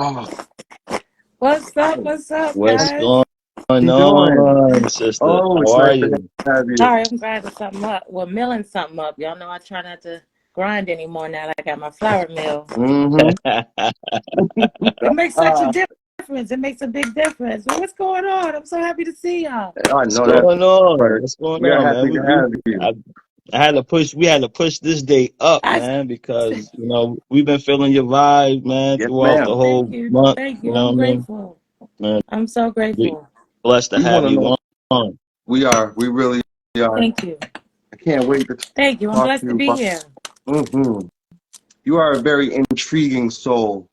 Oh, What's I, up? What's up, What's guys? going you doing? on, sister? Oh, How it's are nice to you? have you. Sorry, I'm grinding something up. Well, milling something up. Y'all know I try not to grind anymore now that I got my flour mill. Mm-hmm. It makes such a difference. It makes a big difference. Well, what's going on? I'm so happy to see y'all. I What's know that's going on? right. What's going We are on, man? happy to have you. I had to push. We had to push this day up, I man, because we've been feeling your vibe, man, Yes, throughout the ma'am. thank whole you. month. Thank You you. know I'm what I mean? grateful. Man, I'm so we grateful. blessed to We want have to you know. on. We are. We really are. Thank you. I can't wait to Thank you. I'm talk blessed to to you be about. here. Mm-hmm. You are a very intriguing soul.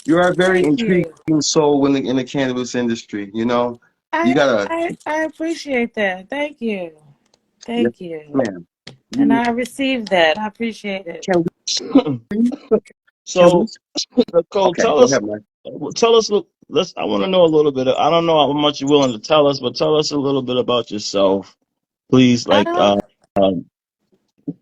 You are a very Thank intriguing you. soul in the cannabis industry. You I gotta. I appreciate that. Thank you. Yes, Thank you. ma'am. And You I received that. I appreciate it. can we? Can we? So, Nicole, Okay, go ahead, man. tell us. Let's. I want to know a little bit. I don't know how much you're willing to tell us, but tell us a little bit about yourself, please. Um, Um,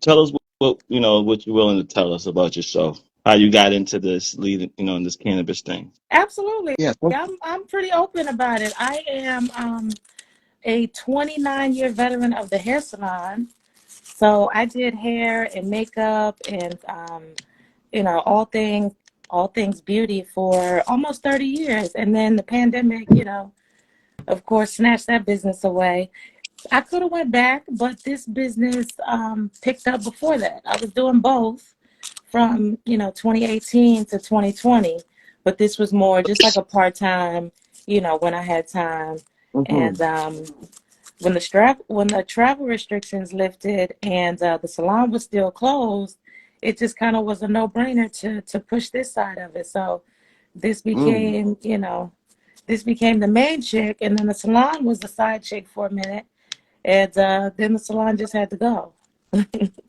tell us what you're willing to tell us about yourself, how you got into this leading, in this cannabis thing. Absolutely. Yes. I'm pretty open about it. I am a 29-year veteran of the hair salon. So I did hair and makeup and all things beauty for almost 30 years. And then the pandemic, of course, snatched that business away. I could have went back, but this business picked up before that. I was doing both from 2018 to 2020, but this was more just like a part-time, when I had time. Mm-hmm. And when the travel restrictions lifted and the salon was still closed, it just kind of was a no-brainer to push this side of it. So this Mm. became this became the main chick, and then the salon was the side chick for a minute, and then the salon just had to go.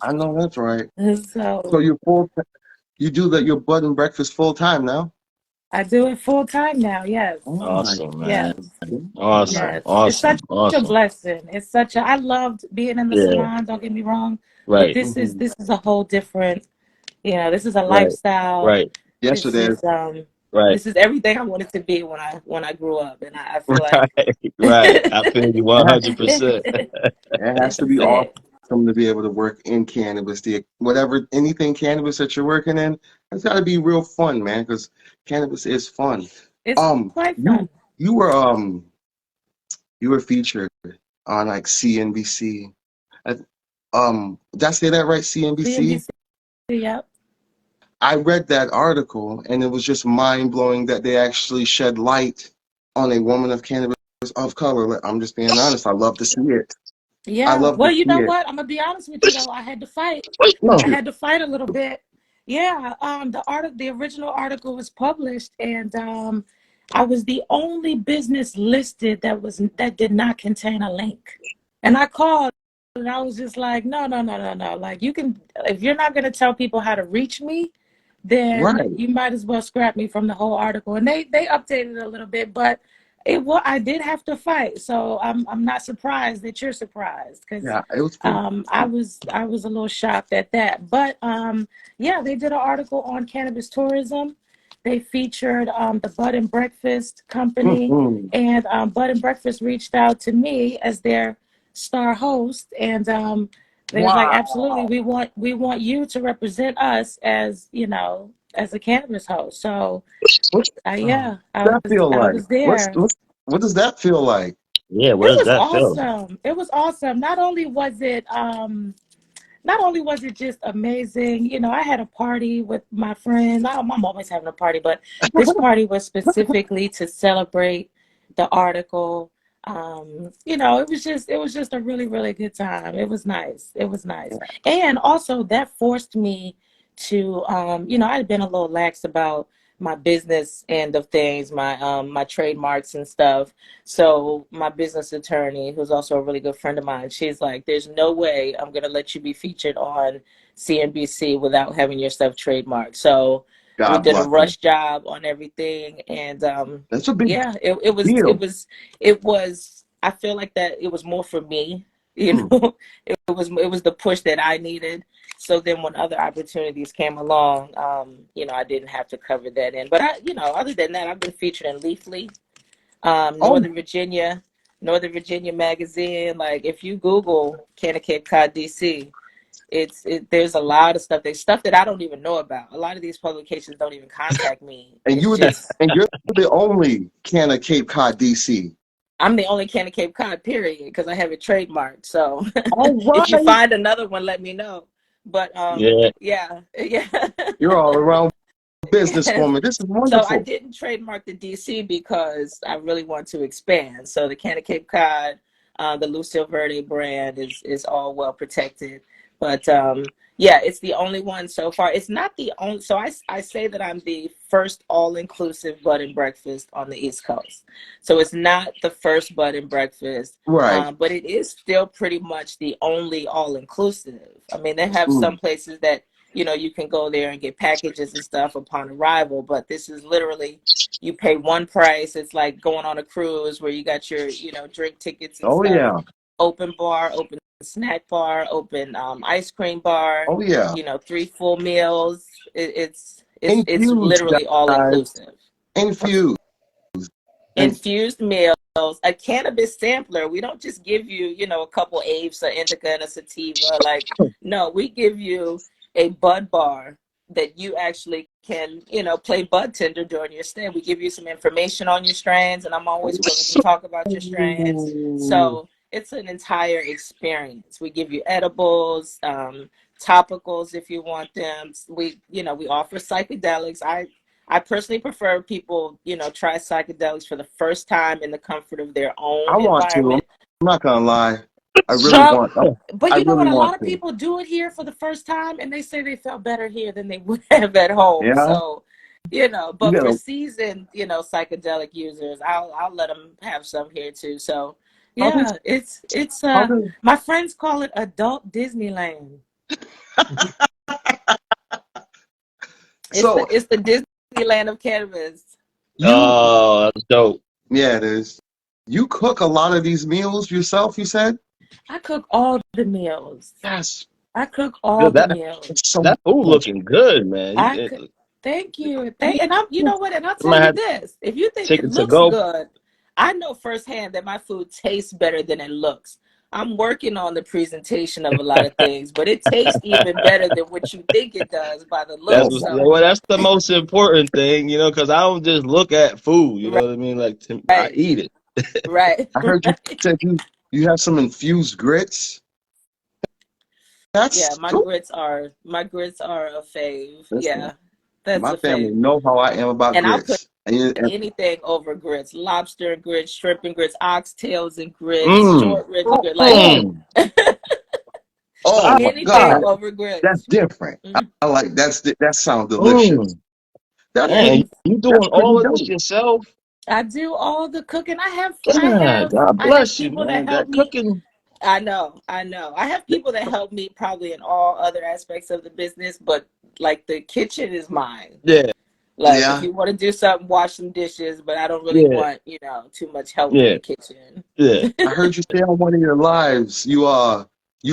I know that's right. So So you full. You do that. Your bed and breakfast full time now. I do it full time now. Yes, Oh my Awesome, man. yes, God. Awesome, yes. It's awesome, such a awesome. blessing. I loved being in the Yeah, salon. Don't get me wrong, but right, this is Mm-hmm. this is a whole different. This is a right, lifestyle. right, Yes, This it is. is um right, this is everything I wanted to be when I grew up, and I feel like right, right. I feel you It has, 100%. it has this to is be it. awesome to be able to work in cannabis. Anything cannabis that you're working in, it's got to be real fun, man. Because cannabis is fun. It's Um, quite you fun. you were you were featured on like CNBC. Uh, did I say that right? CNBC. CNBC. Yep. I read that article and it was just mind blowing that they actually shed light on a woman of cannabis of color. I'm just being honest. I love to see it. I Yeah. love to Well, you see know it. what? I'm gonna be honest with you though. I had to fight. I No. had to fight a little bit. Yeah. The original article was published, and I was the only business listed that did not contain a link. And I called, and I was just like, no, no, no, no, no. Like, you can, if you're not gonna tell people how to reach me, then Right. you might as well scrap me from the whole article. And they updated it a little bit, but I did have to fight. So I'm not surprised that you're surprised, because Yeah, it was pretty. I was a little shocked at that. But yeah, they did an article on cannabis tourism. They featured the Bud and Breakfast Company, Mhm. and Bud and Breakfast reached out to me as their star host, and they was like, absolutely, Wow. we want you to represent us as a cannabis host. So What's yeah, that feel I like? was there. What does that feel like? Yeah, what It does was that feel? awesome. It was awesome. Not only was it just amazing, I had a party with my friends. I'm always having a party, but this party was specifically to celebrate the article. It was just a really, really good time. It was nice. It was nice. And also that forced me to, I had been a little lax about my business end of things, my trademarks and stuff. So my business attorney, who's also a really good friend of mine, she's like, "There's no way I'm gonna let you be featured on CNBC without having your stuff trademarked." So we God did a bless her. rush job on everything, and That's a big yeah, it was it deal. was it was. I feel like that it was more for me You Mm. know, it was the push that I needed. So then when other opportunities came along, I didn't have to cover that in. But other than that, I've been featured in Leafly, Oh, Northern Virginia magazine. Like if you Google Canna Cape Cod, DC, there's a lot of stuff. There's stuff that I don't even know about. A lot of these publications don't even contact me. and It's just you're the only Canna Cape Cod, DC. I'm the only Canna Cape Cod, period, because I have it trademarked. So All if you right. find another one, let me know. But Yeah. yeah, yeah. You're all around businesswoman. This is So I wonderful. didn't trademark the DC because I really want to expand. So the Canna Cape Cod, the Lucille Verde brand is all well protected. But yeah, it's the only one so far. It's not the only. So I say that I'm the first all inclusive bed and breakfast on the East Coast. So it's not the first bed and breakfast, Right. but it is still pretty much the only all inclusive. I mean, they have Mm. some places that you can go there and get packages and stuff upon arrival, but this is literally you pay one price. It's like going on a cruise where you got your, drink tickets and Oh stuff. yeah. Open bar, open snack bar, open ice cream bar, Oh yeah. 3 full meals. It's Infused, literally all guys. inclusive. Infused. And Infused meals, a cannabis sampler. We don't just give you, a couple apes, an indica, and a sativa. Like, no, we give you a bud bar that you actually can, play bud tender during your stay. We give you some information on your strains, and I'm always willing to so talk about your strains. So it's an entire experience. We give you edibles, topicals if you want them. We offer psychedelics. I personally prefer people, try psychedelics for the first time in the comfort of their I own want to. I'm environment. not gonna lie. I really So, want. But I you know really what? A want lot of to. people do it here for the first time, and they say they felt better here than they would have at home. Yeah. So, You but for gotta. seasoned, psychedelic users, I'll let them have some here too. So, How does? yeah, it's How does? my friends call it adult Disneyland. It's the So it's the Disneyland of cannabis. you? that's dope. Yeah, it is. You cook a lot of these meals yourself. You said. I cook all the meals. Yes. I cook all Good. the That meals. It's so that food much. looking good, man. I could. Thank you. And you know what? And I'll I tell might you have this: if you think it chicken to looks go. good, I know firsthand that my food tastes better than it looks. I'm working on the presentation of a lot of things, but it tastes even better than what you think it does by the That's Oh, looks. yeah, So, well, that's the most important thing, because I don't just look at food. You know what I mean? Like I right, eat it. right, I heard you right. said you have some infused grits. Yeah, That's my good. grits are my grits are a fave. Listen, Yeah, that's my a family fave. know how I am about And I'll put grits. And anything over grits: lobster and grits, shrimp and grits, oxtails and grits, Mm. short ribs and oh, grits, like oh, Mm. oh Ah, my anything God, ah. over that's grits. different. Mhm. I like that sounds delicious. Mm. That's Man, Yes, pretty. you That's doing pretty all of this dope. yourself? I do all the cooking. I have I God, have God I have bless you, people that man. help That me. cooking. I know. I have people that help me probably in all other aspects of the business, but like the kitchen is mine. Yeah, Like if Yeah, you want to do something, wash some dishes, but I don't really yeah, want, too much help in yeah. the kitchen. Yeah. I heard you say on one of your lives you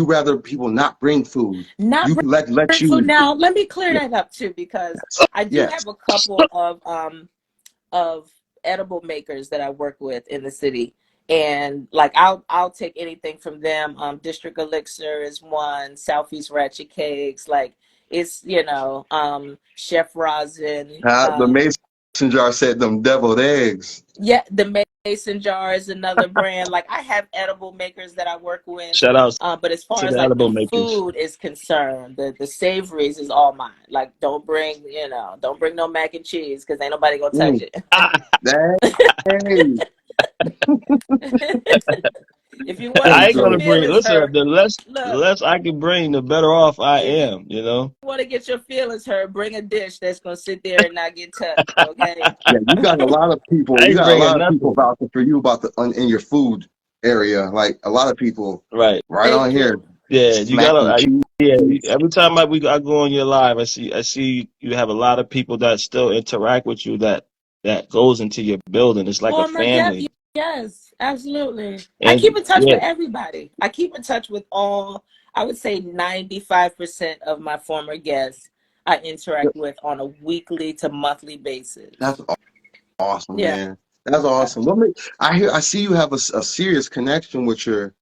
rather people not bring food. Not You let bring food. you. Now, let me clear Yeah, that up too, because yes, I do yes. have a couple of edible makers that I work with in the city. And like I'll take anything from them. District Elixir is one, Southeast Ratchet Cakes, like it's, Chef Rosin, The mason jar said them deviled eggs. yeah, the Mason jar is another brand. Like I have edible makers that I work with. Shout out But as far to as the like the edible makers. food is concerned, the savories is all mine. Like don't bring no mac and cheese because ain't nobody gonna touch Mm, it. dang. If you want to I Hey get ain't your gonna Joe. bring. feelings Listen, hurt, the look, less I can bring, the better off I if you am. You know. want to get your feelings hurt, bring a dish that's gonna sit there and not get touched. Okay. Yeah, you got a lot of people. I You ain't got a bringing lot of people nothing. vouching for you about in your food area. Like a lot of people Right. right on Thank here you. Yeah. You smacking gotta. cheese. Yeah. Every time I go on your live, I see you have a lot of people that still interact with you that goes into your building. It's like a Former guest, family. yes. Absolutely. I And keep in touch yeah, with everybody. I keep in touch with all, I would say 95% of my former guests I interact with on a weekly to monthly basis. That's awesome, Yeah. man. That's awesome. I see you have a serious connection with your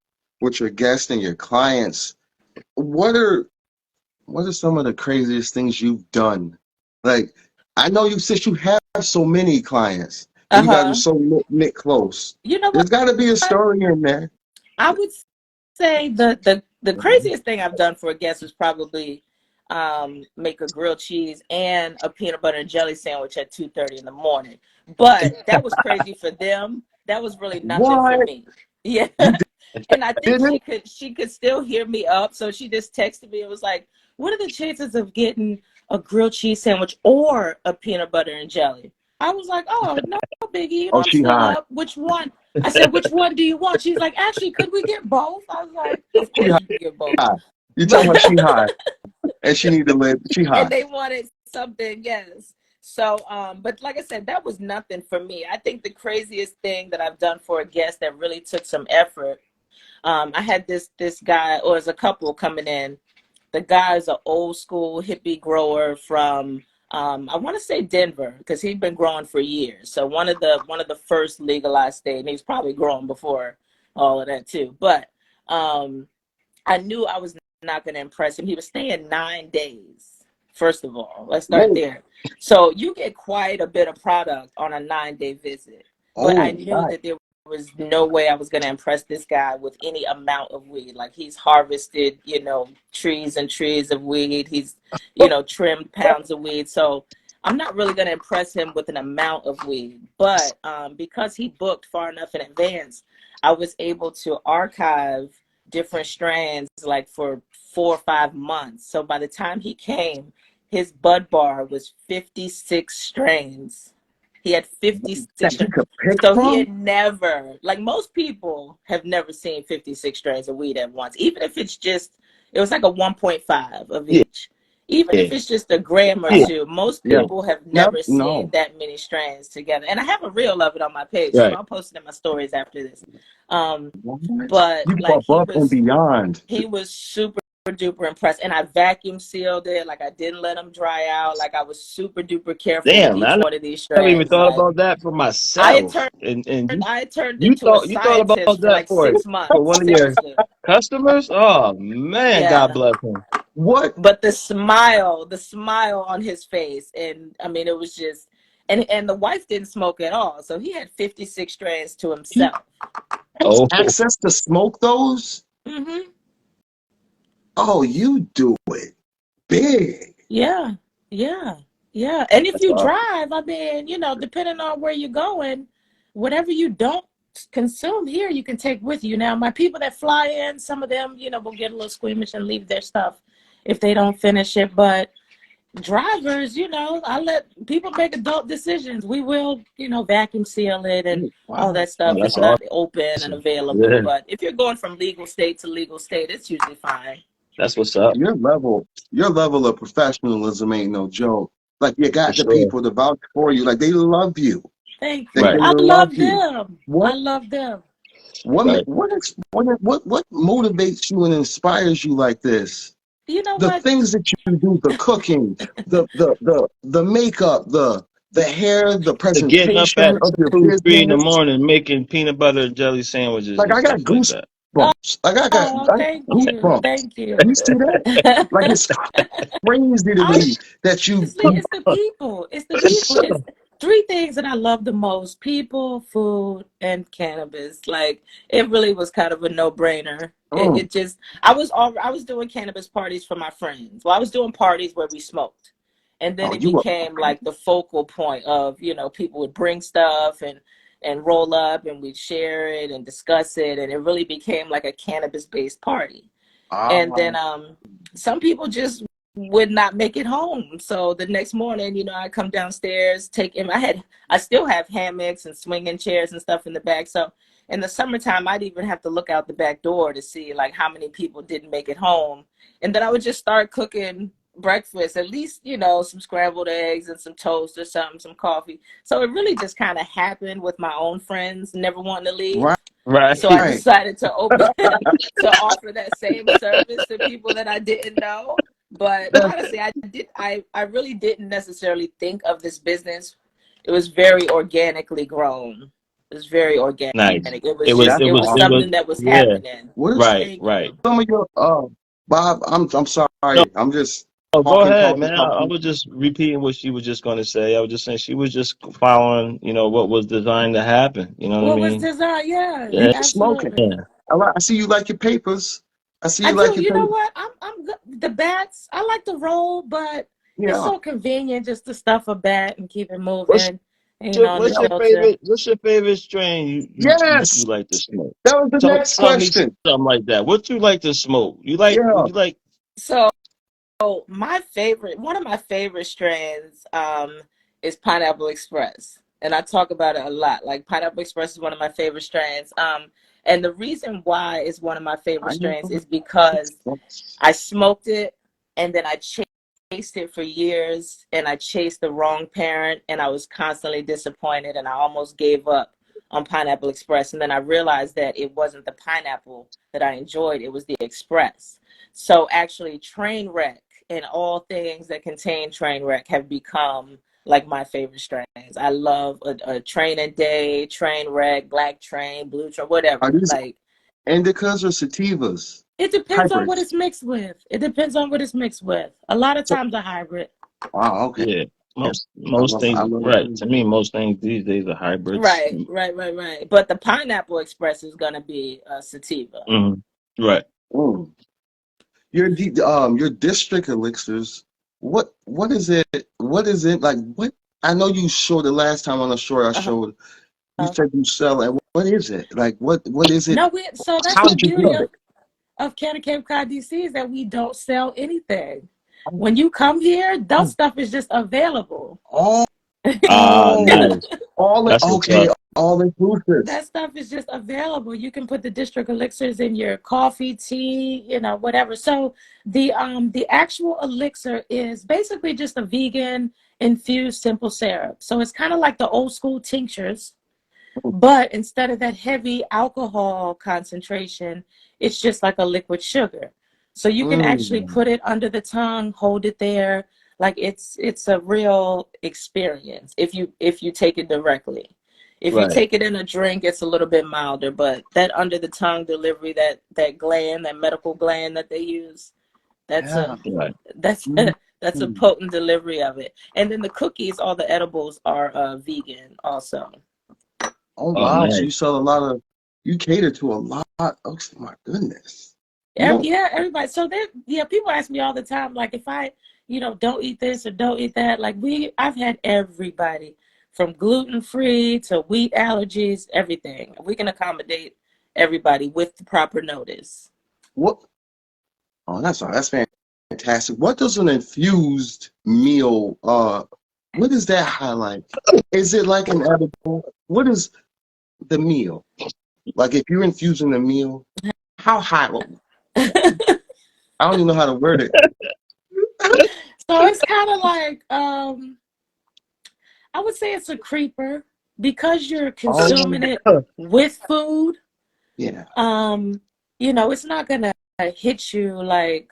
guests and your clients. What are what are some of the craziest things you've done? Like, I know you since you have so many clients and you guys are Uh-huh. so knit close. You know There's got to be a what? story in there. I would say the craziest thing I've done for a guest was probably make a grilled cheese and a peanut butter and jelly sandwich at 2:30 in the morning. But that was crazy for them. That was really nothing for What me. Yeah. you And I think didn't? she could still hear me up. So she just texted me. It was like, what are the chances of getting a grilled cheese sandwich or a peanut butter and jelly? I was like, oh, no, biggie, you Oh, know, I'm she still high. up. Which one? I said, which one do you want? She's like, actually, could we get both? I was like, of She course you can get both. high. You tell her But she high and she need to live. She and high. they wanted something, yes. So but like I said, that was nothing for me. I think the craziest thing that I've done for a guest that really took some effort, I had this guy, or as a couple coming in. The guy's an old school hippie grower from I want to say Denver, because he'd been growing for years. So one of the first legalized state, and he was probably growing before all of that too. But I knew I was not going to impress him. He was staying 9 days. First of all, let's start Whoa. there. So you get quite a bit of product on a 9 day visit. But I Oh, knew right. that there was no way I was going to impress this guy with any amount of weed. Like, he's harvested, trees and trees of weed. He's, trimmed pounds of weed. So I'm not really going to impress him with an amount of weed. But because he booked far enough in advance, I was able to archive different strands like for 4 or 5 months. So by the time he came, his bud bar was 56 strains. He had 56 That he strains. could pick So he from? had never, like most people have never seen 56 strains of weed at once. Even if it's just, it was like a 1.5 of yeah, each. Even if it's just a gram or yeah, two, most Yeah. people have Never. never seen No. that many strands together. And I have a reel of it on my page too. right. I'll post it in my stories after this. Um, What? but You go like he above and was beyond. he was super duper impressed, and I vacuum sealed it. Like, I didn't let them dry out. Like, I was super duper careful with Damn, each I one of these never even strands. thought Like, about that for I had myself. turned And I had turned you into a thought about scientist for that like for 6 months. one of your Seriously. customers? Oh man, God Yeah. bless him. What? But the smile on his face, and I mean, it was just, and the wife didn't smoke at all, so he had 56 strands to He himself. has Oh, access to smoke those? Hmm. Oh, you do it big. Yeah, yeah, yeah. And if that's you awesome. drive, I mean, depending on where you're going, whatever you don't consume here, you can take with you. Now, my people that fly in, some of them, will get a little squeamish and leave their stuff if they don't finish it. But drivers, I let people make adult decisions. We will, vacuum seal it and Oh, all wow. that Oh, stuff. that's It's not open and awesome. available. Yeah, But if you're going from legal state to legal state, it's usually fine. that's what's up Your level of professionalism ain't no joke. Like you for got the sure. people to vouch for you. Like they love you. Thank Like you. Right, they I love love you. them. I What love them. right. what motivates you and inspires you like this? You know The what? things that you do, the cooking, the makeup, the hair, the To getting up presentation at of your 2, 3 in the business. morning making peanut butter and jelly sandwiches Like and I got stuff like that. goosebumps. Like Oh, I got thank you. goosebumps. Thank you. You see that? Like it's crazy to me that you Honestly, it's the people. It's the people. It's three things that I love the most: people, food, and cannabis. Like, it really was kind of a no-brainer. It, mm, it just I was doing cannabis parties for my friends. Well, I was doing parties where we smoked. And then oh it you were became okay. like the focal point of, people would bring stuff and roll up, and we'd share it and discuss it, and it really became like a cannabis based party. And then Um, some people just would not make it home. So the next morning, I come downstairs, take him. I still have hammocks and swinging chairs and stuff in the back. So in the summertime, I'd even have to look out the back door to see like how many people didn't make it home. And then I would just start cooking breakfast, at least, some scrambled eggs and some toast or something, some coffee. So it really just kind of happened with my own friends never wanting to Right, leave. So I Right. decided to open to offer that same service to people that I didn't know. But honestly, I really didn't necessarily think of this business. It was very organically grown. It was very organic. Nice. It It was was, just it that's it was, was it awesome. was, something that was yeah. happening. What is Right, Thank right. you. some of your Bob? I'm No, sorry. I'm just go ahead, talking, man. I talking. was just repeating what she was just going to say. I was just saying she was just following, what was designed to happen. You know what I What was mean? designed? You Yes, Yeah, smoking. absolutely. I see you like your papers. I see I you like do. your You know papers. what? I'm good. The bats. I like the roll, but it's Yeah. so convenient just to stuff a bat and keep it what's moving. On the what's Yeah. your filter. favorite? What's your favorite strain Yes. you like to smoke? That was the next Tell me question. something like that. What you like to smoke? Yeah. You like? So one of my favorite strands, is Pineapple Express, and I talk about it a lot. Like Pineapple Express is one of my favorite strands. And the reason why it's one of my favorite I know. strands is because I smoked it and then I chased it for years and I chased the wrong parent and I was constantly disappointed and I almost gave up on Pineapple Express. And then I realized that it wasn't the pineapple that I enjoyed, it was the express. So actually, Trainwreck and all things that contain Trainwreck have become like my favorite strains. I love a Train a Day, Trainwreck, Black Train, Blue Train, Are whatever. these Like, indicas or sativas? it depends on what Hybrids. it's mixed with. It depends on what it's mixed with. A lot of So, times a hybrid. wow. Okay. Yeah, Yeah. most I things. love Right. it. To me, most things these days are hybrids. Right, right, right, right. But the Pineapple Express is gonna be a sativa. Mm, right. Mm. Your district elixirs. What is it? What is it like? What I know you showed the last time on the short I Uh-huh. showed. You said you sell it. What is it? Like what is it? No, so that's How the did you beauty do it? of Canna Cape Cod DC is that we don't sell anything. When you come here, that stuff is just available. Oh, Ah, nice. That's what's okay, up. all inclusive. That stuff is just available. You can put the district elixirs in your coffee, tea, whatever. So the actual elixir is basically just a vegan infused simple syrup. So it's kind of like the old school tinctures, but instead of that heavy alcohol concentration, it's just like a liquid sugar. So you can actually Mm, put it under the tongue, hold it there, like it's a real experience if you take it directly. If you Right. take it in a drink, it's a little bit milder, but that under the tongue delivery, that gland, that medical gland that they use, that's yeah. a Right. that's Mm. that's a potent delivery of it. And then the cookies, all the edibles are vegan also. Oh Oh, wow, so you nice. sell a lot of you cater to a lot. Oh my goodness. You don't Yeah, everybody. So people ask me all the time, like if I, don't eat this or don't eat that. Like I've had everybody from gluten free to wheat allergies, everything. We can accommodate everybody with the proper notice. what oh that's fantastic. What does an infused meal what does that highlight? Is it like an edible? What is the meal? Like if you're infusing the meal, how high? I don't even know how to word it. So it's kind of like I would say it's a creeper because you're Oh consuming it with food. yeah. Um, it's not gonna hit you like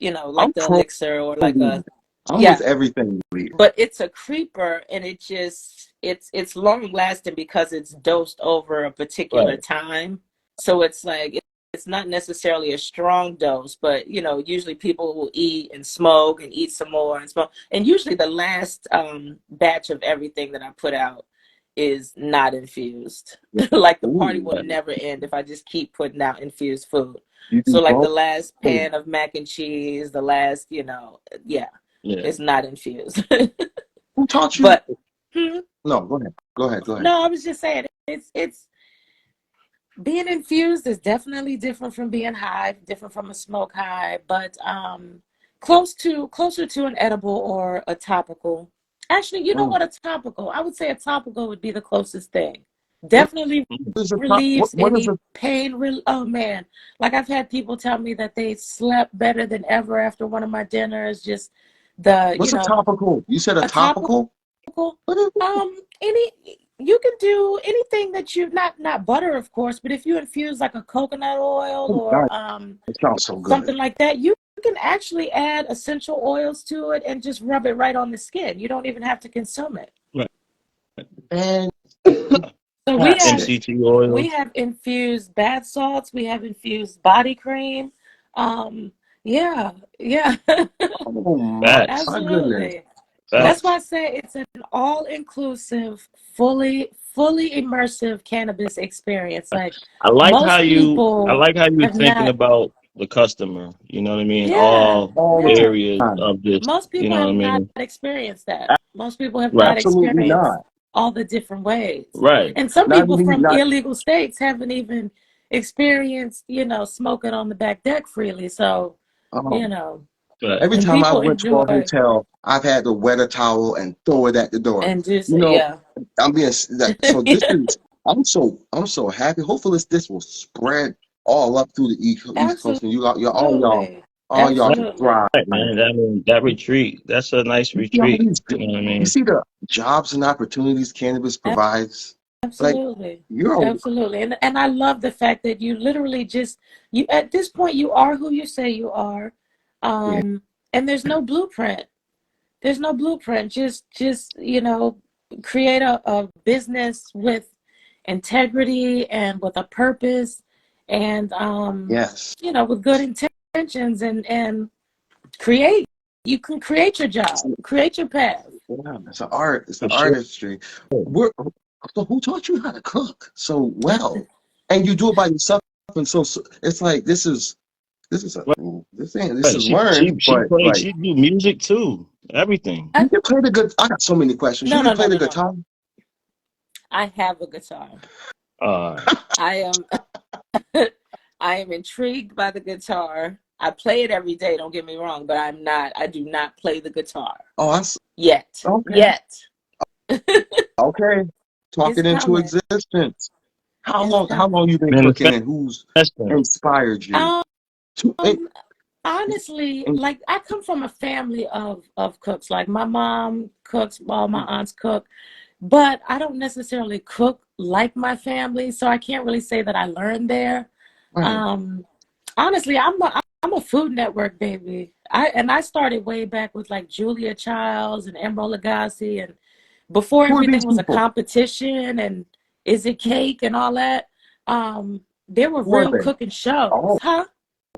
I'm like the pro elixir or like a vegan. I'm yeah. with everything vegan. But it's a creeper and it's long lasting because it's dosed over a particular Right. time. So it's like it's not necessarily a strong dose, but usually people will eat and smoke and eat some more and smoke. And usually the last batch of everything that I put out is not infused. Like the party will Ooh, Right. never end if I just keep putting out infused food. you So do like the both? last pan of mac and cheese, the last, yeah, Yeah. it's not infused. Who taught you? But hmm, No, go ahead. Go ahead. Go ahead. no, I was just saying it's being infused is definitely different from being high, different from a smoke high, but closer to an edible or a topical. Actually, you know Mm. what? A topical. I would say a topical would be the closest thing. Definitely is a relieves what is any a pain. Oh man, like I've had people tell me that they slept better than ever after one of my dinners. Just the, what's a topical? You said a a topical. topical? What is it? Any you can do anything that you not butter, of course, but if you infuse like a coconut oil Oh, God, or it sounds so something good. like that, you can actually add essential oils to it and just rub it right on the skin. You don't even have to consume it. Right. And So fantastic. MCT we oils. have infused bath salts, we have infused body cream. Um, yeah, yeah, Oh Facts. my goodness. absolutely. So That's why Facts. I say it's an all-inclusive, fully immersive cannabis experience. Like most I people like how you were have thinking not, about the customer, you know what I mean? yeah, All all the yeah. areas time. of this, Most you people know what have I not mean? experienced that. Most people have Right. not Absolutely experienced not. all the different ways. Right. And some Not people even from not. illegal states haven't even experienced, smoking on the back deck freely. So, Um, you know, Right. every and time I people went to a enjoy hotel, I've had to wet a towel and throw it at the door. and just, You know, yeah. I'm being like, so. This is I'm so happy. Hopefully, this will spread all up through the East Coast, and Absolutely. all y'all Right, can Absolutely. thrive. man. I mean, that retreat, that's a nice You see all retreat. these, You know what I you mean? see the jobs and opportunities cannabis provides. Like Absolutely. you're Absolutely. And I love the fact that you literally just you at this point you are who you say you are. yeah, And there's no blueprint. There's no blueprint. Just, create a business with integrity and with a purpose and yes, with good intentions and create. You can create your job, create your path. yeah, it's an art. It's an For sure. artistry. We're, so who taught you how to cook so well? And you do it by yourself. And so it's like this Right. is learned, She but played, like she do music too. Everything. I, you can play the good. I got so many questions. You no, can no, play no, the no, no. guitar. I have a guitar. Uh I am I am intrigued by the guitar. I play it every day, don't get me wrong, but I do not play the guitar Oh, yet. okay, Yet. okay. It's Talking into coming. existence. It's How coming. long you been cooking, and who's manifesting. inspired you Um, to? honestly, like I come from a family of cooks. Like my mom cooks, all my aunts cook, but I don't necessarily cook like my family, so I can't really say that I learned there. Right. Um, honestly, I'm a Food Network baby. I started way back with like Julia Childs and Emeril Lagasse, and before Who are everything these was a people? competition and Is It Cake and all that. There were Who are real they? cooking shows, Oh, huh?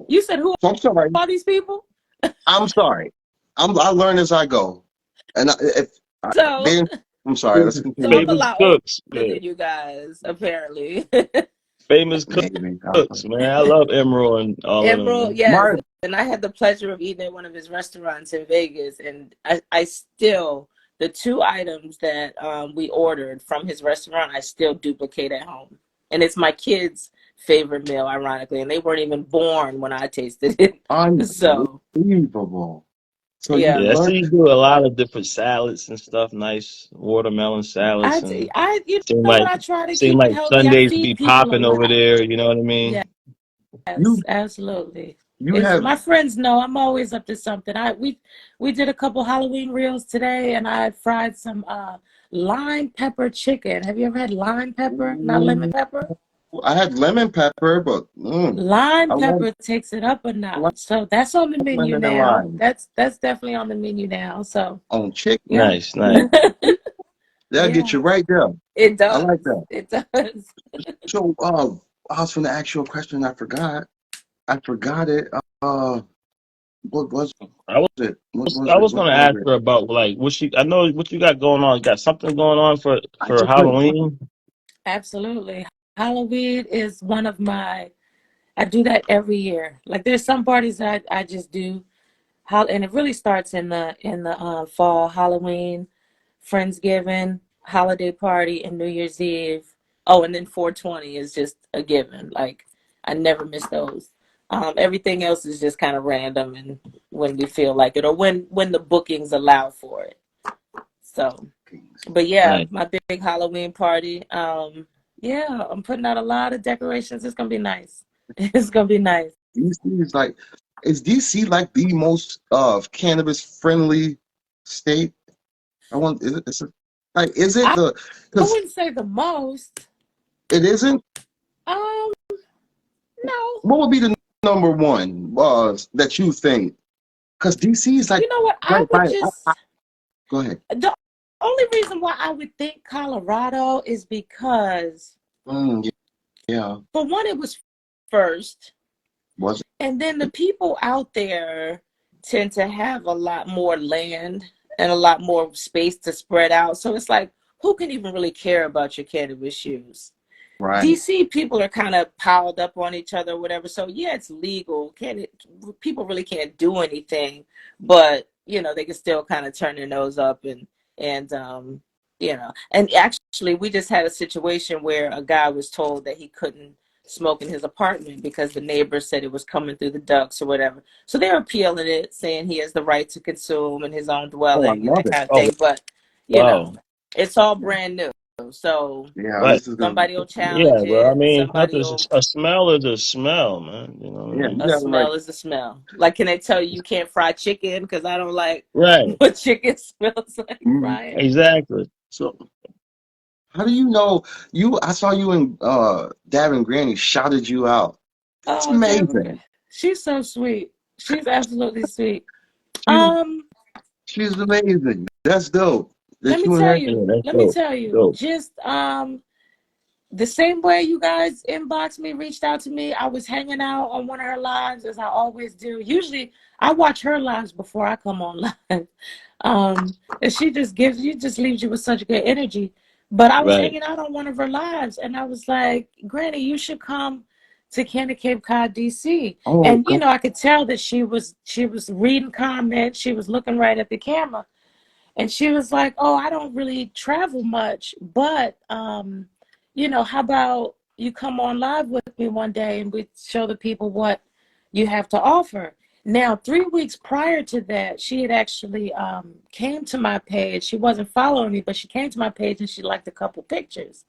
You said who so I'm sorry. are these people? I'm sorry. I learn as I go, and if I, So, being, I'm sorry. Let's so I'm continue. a Famous lot older cooks. Yeah. than you guys, apparently. Famous Maybe. cooks, man. I love Emerald and all of them, Emerald, man. yes. My And I had the pleasure of eating at one of his restaurants in Vegas. And I still, the two items that we ordered from his restaurant, I still duplicate at home. And it's my kids' favorite meal, ironically. And they weren't even born when I tasted it. So, unbelievable. So you yeah. Yeah, I learn. see you do a lot of different salads and stuff, nice watermelon salads, and You seem know what? like I try to seem keep it like healthy. I Sundays feed be people a popping over lot. there, you know what I mean? Yes, You absolutely. you It's have my friends know I'm always up to something. We did a couple Halloween reels today, and I fried some lime pepper chicken. Have you ever had lime pepper? Not lemon mm, pepper. I had lemon pepper, but Lime I like pepper takes it up a I like notch. So that's on the menu lemon and now. lime That's definitely on the menu now. So on chicken. yeah, Nice, nice. That'll get yeah, you right there. it I like does. that. It does. So I was going to ask you a question. I forgot. I forgot it. What was I was it? What was I it? was What gonna was ask it? her about like what she. I know what you got going on. You got something going on I for just went. Halloween. Absolutely. Halloween is one of my I do that every year. Like there's some parties that I just do, and it really starts in the fall. Halloween, Friendsgiving, holiday party, and New Year's Eve. Oh, and then 420 is just a given. Like I never miss those. Everything else is just kind of random and when we feel like it or when the bookings allow for it. So, but yeah, Nice. my big Halloween party. Yeah, I'm putting out a lot of decorations. It's gonna be nice. It's gonna be nice. DC is like, is DC like the most cannabis friendly state? I want, is it like, is it I, the, I because wouldn't say the most. it isn't. Um, no. What would be the number one that you think? Because DC is like You know what? I right would by. just Go ahead. the only reason why I would think Colorado is because Yeah, yeah. for one, it was first, Was and then the it? people out there tend to have a lot more land and a lot more space to spread out. So it's like, who can even really care about your cannabis use? Right. DC people are kind of piled up on each other or whatever. So yeah, it's legal. Can it, people really can't do anything, but you know, they can still kind of turn their nose up and you know, and actually we just had a situation where a guy was told that he couldn't smoke in his apartment because the neighbors said it was coming through the ducts or whatever. So they're appealing it, saying he has the right to consume in his own Oh, I dwelling and love that it. kind of Oh thing. But you know, wow. it's all brand new. So Yeah, Right. this is gonna be. somebody will Yeah, challenge bro. I it. mean, Somebody nothing's will. a smell is a smell, man. You know what I Yeah, mean? you A gotta like. smell is a smell. Like, can they tell you you can't fry chicken because I don't like Right. what chicken smells like Mm. frying? Exactly. So how do you know you? I saw you and Dab and Granny shouted you out. That's Oh, Deborah, amazing. she's so sweet. She's absolutely sweet. She's Um, she's amazing. That's dope. let That me you and tell her. Yeah, you. that's Let me dope. tell you. Dope. Just the same way you guys inboxed me, reached out to me, I was hanging out on one of her lives as I always do. Usually I watch her lives before I come on live. And she just gives you just leaves you with such good energy. But I was Right. hanging out on one of her lives and I was like, Granny, you should come to Canna Cape Cod, DC. Oh, And you go. know, I could tell that she was reading comments, she was looking right at the camera. And she was like, "Oh, I don't really travel much, but you know, how about you come on live with me one day and we show the people what you have to offer?" Now, 3 weeks prior to that, she had actually came to my page. She wasn't following me, but she came to my page and she liked a couple pictures.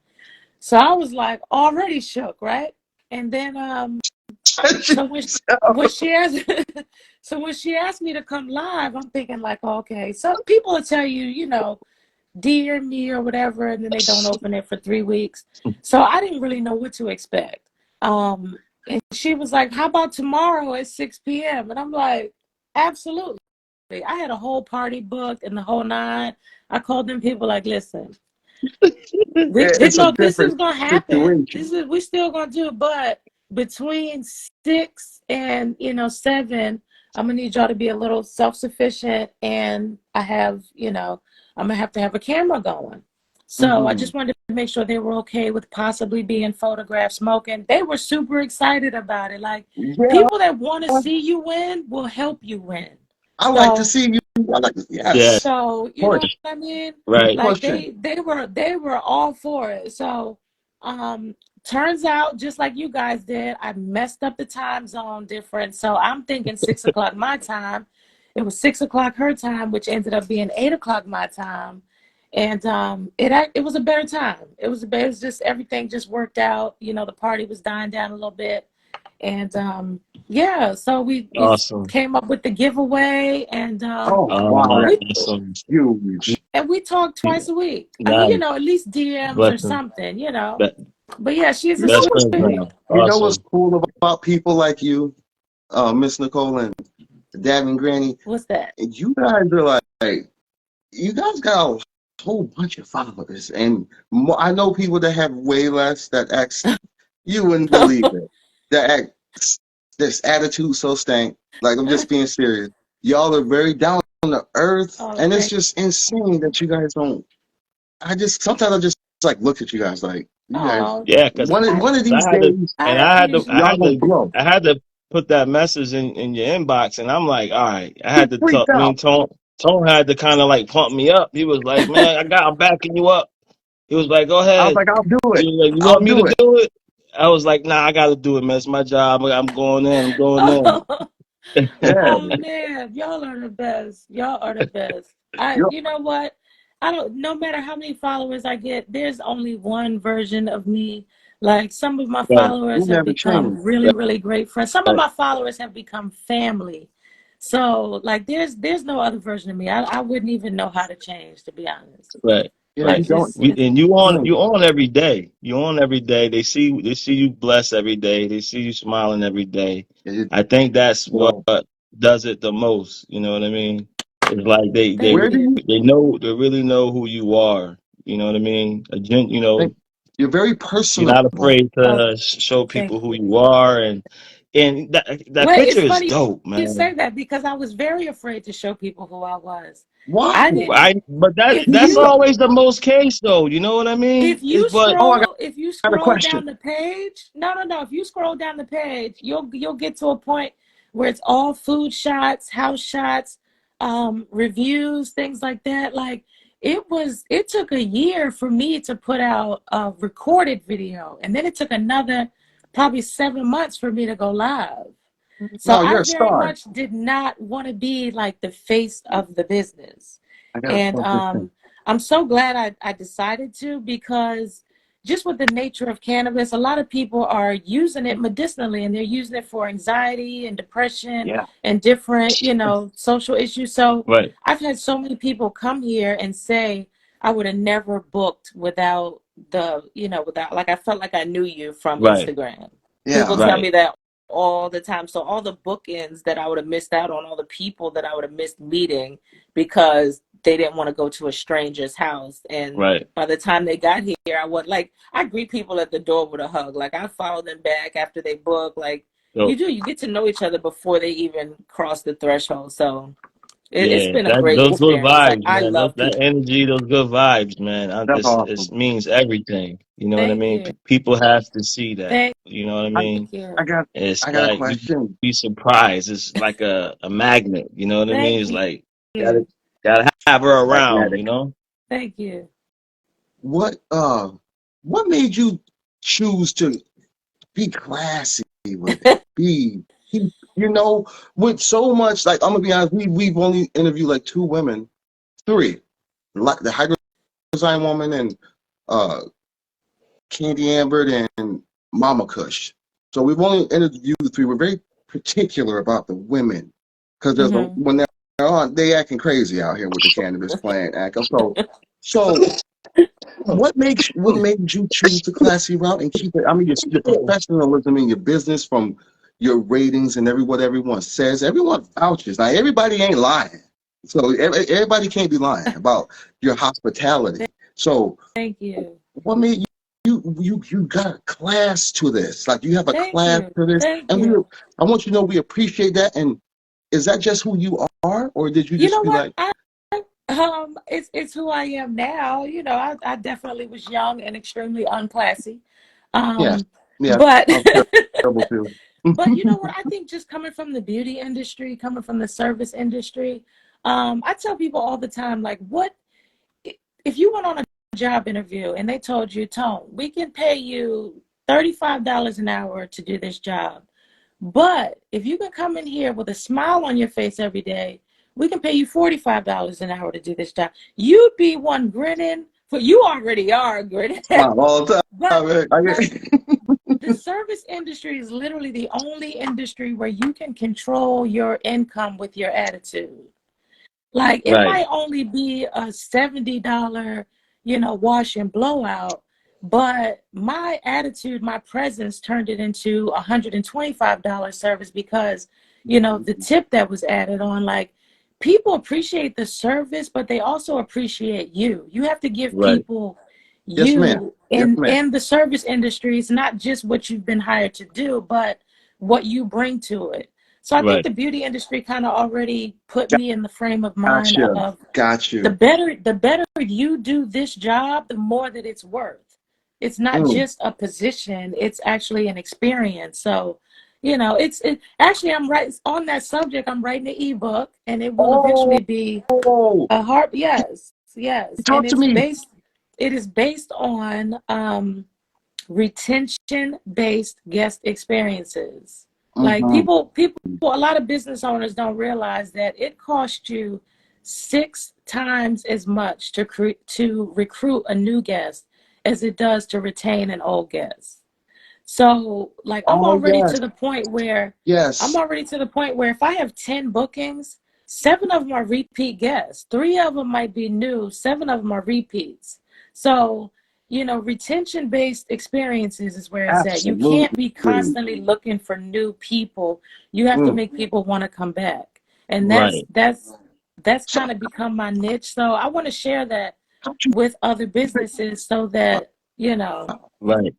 So I was like already shook, right? And then so when she asked so when she asked me to come live, I'm thinking like, okay, so people will tell you, you know, dear me or whatever, and then they don't open it for 3 weeks. So I didn't really know what to expect. And she was like, "How about tomorrow at 6 p.m.?" And I'm like, "Absolutely." I had a whole party booked and the whole nine. I called them people like, "Listen, we It's a no, this is different gonna happen. situation. This is we still gonna do it, but between 6 and 7, I'm gonna need y'all to be a little self-sufficient, and I have, I'm gonna have to have a camera going. So I Hmm. just wanted to make sure they were okay with possibly being photographed smoking. They were super excited about it. Like Yeah, people that want to see you win will help you win. I like to So see you. I like to, Yeah. yes, so you know push, what I mean? keep Right. Like pushing. they were all for it. So um turns out just like you guys did, I messed up the time zone difference. So I'm thinking 6 o'clock my time. It was 6 o'clock her time, which ended up being 8 o'clock my time. And it was a better time. It was just everything just worked out. You know, the party was dying down a little bit. And yeah, so we Awesome. came up with the giveaway and Oh wow, that's we Awesome. huge. talk twice a week. I mean, Nice. at least DMs or Blessing. something. Be- But yeah, she's You a know Best sweet what's friends cool? now. You know what's Awesome. cool about people like you, Miss Nicole and Dad and Granny? what's that? You guys are like you guys got a whole bunch of followers, and I know people that have way less that act. You wouldn't believe it. That act this attitude so stank. Like I'm just being serious. Y'all are very down to earth, Oh, and it's thank just insane that you guys don't. I just sometimes I just like look at you guys like you guys. oh Yeah, because I One of I these had to, days, and I appreciate y'all gonna blow. I had to put that message in your inbox, and I'm like, all right, I He had to freaked talk. Me out. and Tone had to kind of like pump me up. He was like, man, I'm backing you up. He was like, go I was ahead. like, I'll do He it. was like, you I'll want me to do it. do it? I was like, nah, I got to do it, man. It's my job. I'm going in. I'm going in. oh, Yeah, oh man, y'all are the best. Y'all are the best. you You know what? I don't, no matter how many followers I get, there's only one version of me. Like some of my Right, You followers have never become change. really, really great friends. Some of right, my followers have become family. So like there's no other version of me. I wouldn't even know how to change, to be honest. right, Yeah, you right. It's don't. just it's And yeah. you on every day. You on every day. They see you blessed every day. They see you smiling every day. Yeah, you I think that's what don't. does it the most. You know what I mean? It's like Thank Where do you. you they really know who you are. You know what I mean? You think know, you're very you're not personable? afraid Oh, to show thank people who you. you are, and that Well, picture it's is funny dope, you man. say that because I was very afraid to show people who I was. Why? I didn't But if You that's need a. you always the most case though. You know what I mean? if you But Oh, I scroll if you got a scroll question. down the page, no, if you scroll down the page, you'll get to a point where it's all food shots, house shots, reviews, things like that. Like it took a year for me to put out a recorded video, and then it took another probably 7 months for me to go live. So No, I you're a very star. much did not want to be like the face of the business. I got a And question. I'm so glad I decided to, because just with the nature of cannabis, a lot of people are using it medicinally, and they're using it for anxiety and depression Yeah. and different, social issues. So right, I've had so many people come here and say, I would have never booked without without, like, I felt like I knew you from right, Instagram. People Yeah. tell right, me that all the time. So all the bookends that I would have missed out on, all the people that I would have missed meeting because they didn't want to go to a stranger's house. And right. by the time they got here, I greet people at the door with a hug. Like I follow them back after they book. Like So you get to know each other before they even cross the threshold. So it's yeah, been a that great those good experience. Like vibes, I man. love That people. energy, those good vibes, man. That's It awesome. means everything. You know what I Thank mean? you. People have to see that. Thank You know what I I, mean? I you. got It's I got a like you question. be surprised. It's like a magnet. You know what I mean? Thank It's like gotta you. gotta have her around. You Magnetic. know? Thank you. What what made you choose to be classy with it? You know, with so much, like, I'm gonna be honest, we've only interviewed like two women, three. Like the Hydrozyme woman and uh Candy Amber and Mama Kush. So we've only interviewed three. We're very particular about the women because Hmm. when they're on, they acting crazy out here with the cannabis plant act. So what made you choose the classy route and keep it? I mean, your professionalism in your business, from your ratings and what everyone says. Everyone vouches. Now everybody ain't lying, so everybody can't be lying about your hospitality. So Thank you. what made you got a class to this? Like, you have a Thank class you. to this, Thank and you. I want you to know we appreciate that. And is that just who you are, or did you You just know be what? like, It's who I am now. I definitely was young and extremely unclassy. yes, Um, yes, but I'm terrible too. but you know what? I think just coming from the beauty industry, coming from the service industry, I tell people all the time, like, what if you went on a job interview and they told you, Tone, we can pay you $35 an hour to do this job. But if you can come in here with a smile on your face every day, we can pay you $45 an hour to do this job. You'd be one grinning, for you already are grinning. Smile all the But time, man. like the service industry is literally the only industry where you can control your income with your attitude. Like it Right, might only be a $70, wash and blowout, but my attitude, my presence turned it into a $125 service because, the tip that was added on, like people appreciate the service, but they also appreciate you. You have to give right, people Yes, ma'am. you Yes, in ma'am. in the service industry. It's not just what you've been hired to do, but what you bring to it. So I think right, the beauty industry kind of already put me in the frame of mind Gotcha. of Got the you. better you do this job, the more that it's worth. It's not Mm. just a position, it's actually an experience. So, actually I'm right on that subject. I'm writing an ebook and it will Oh, eventually be you a hard yes, yes. And talk to me. it is based on retention based guest experiences. Like Hmm. a lot of business owners don't realize that it costs you 6 times as much to recruit a new guest as it does to retain an old guest. So, like, Oh yes, I'm yes, already to the point where if I have 10 bookings, 7 of them are repeat guests. 3 of them might be new, 7 of them are repeats. So, retention-based experiences is where it's at. You can't absolutely. be constantly looking for new people. You have to Mm. make people want to come back. And that's Right. that's that's So, kind of become my niche. So I want to share that with other businesses so that, Right.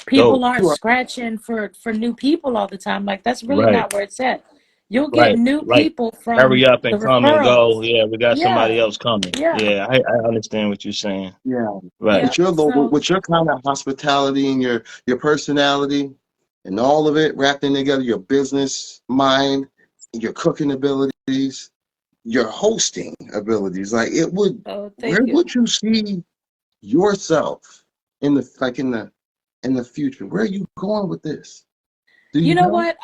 people Dope. aren't you are, scratching for new people all the time. Like, that's really Right. not where it's at. You'll get Right. new Right. people from Hurry up the and come and go. referrals. Yeah, we got somebody Yeah, else coming. yeah, Yeah, I understand what you're saying. yeah. Right. yeah. So, With your kind of hospitality and your personality and all of it wrapped in together, your business mind, your cooking abilities, your hosting abilities, like it would, oh, where thank you. would you see yourself in the in the future? Where are you going with this? Do You you know know? what?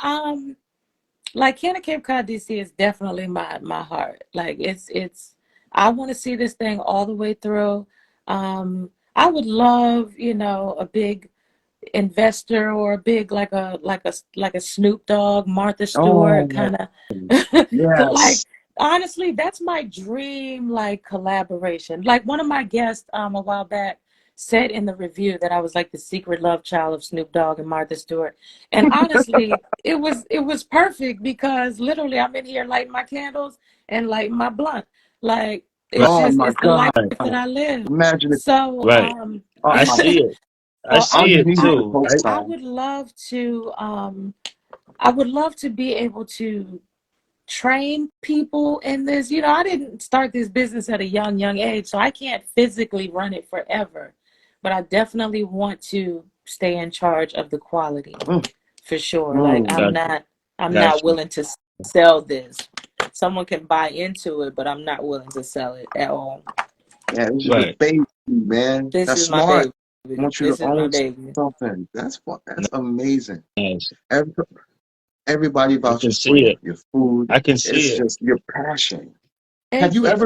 Like, Canna Cape Cod, DC is definitely my heart. Like, it's. I want to see this thing all the way through. I would love, a big investor or a big, like a Snoop Dogg, Martha Stewart Oh, kind of. Like, yes. honestly, that's my dream, like, collaboration. Like, one of my guests a while back said in the review that I was like the secret love child of Snoop Dogg and Martha Stewart. And honestly, it was perfect because literally I'm in here lighting my candles and lighting my blunt. Like, Right. Oh my it's the life God. that I live. Imagine if, So, Right. oh I my, see it. I so see it underneath I the too. I co-sign. would love to I would love to be able to train people in this. I didn't start this business at a young age, so I can't physically run it forever. But I definitely want to stay in charge of the quality Mm, for sure. Like, mm. I'm not Gotcha. willing to sell this. Someone can buy into it, but I'm not willing to sell it at all. Yeah, this is your Right. baby, man. This That's is my smart. baby. I want you to This is my own baby. something. That's amazing. Nice. Every, everybody I can vouches for see you. it. Your food. I can see It's it. just your passion. Thank you. Have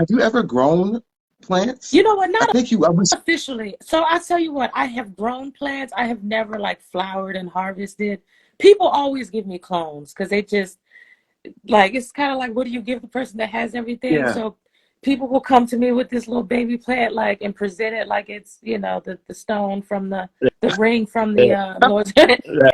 you ever grown plants? You know what? I Not think you. I was. officially. So I tell you what, I have grown plants. I have never, like, flowered and harvested. People always give me clones because they just, like, it's kind of like, what do you give the person that has everything? Yeah. So people will come to me with this little baby plant, like, and present it like it's, the stone from the ring from the Lord's.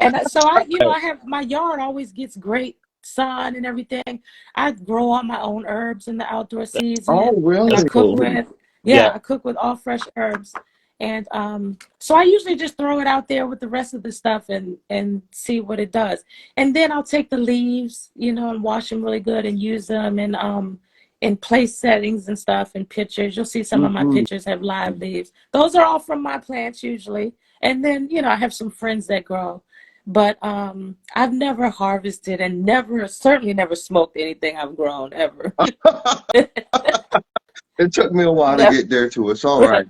And so I Right. have, my yard always gets great sun and everything. I grow all my own herbs in the outdoor Oh, season that I That's really? cook cool. with. Yeah, Yeah. I cook with all fresh herbs. And so I usually just throw it out there with the rest of the stuff and see what it does. And then I'll take the leaves, and wash them really good and use them in place settings and stuff and pictures. You'll see some of my Mm-hmm. pictures have live leaves. Those are all from my plants usually. And then, I have some friends that grow. But I've never harvested and certainly never smoked anything I've grown ever. It took me a while to Never. get there too. It's all right.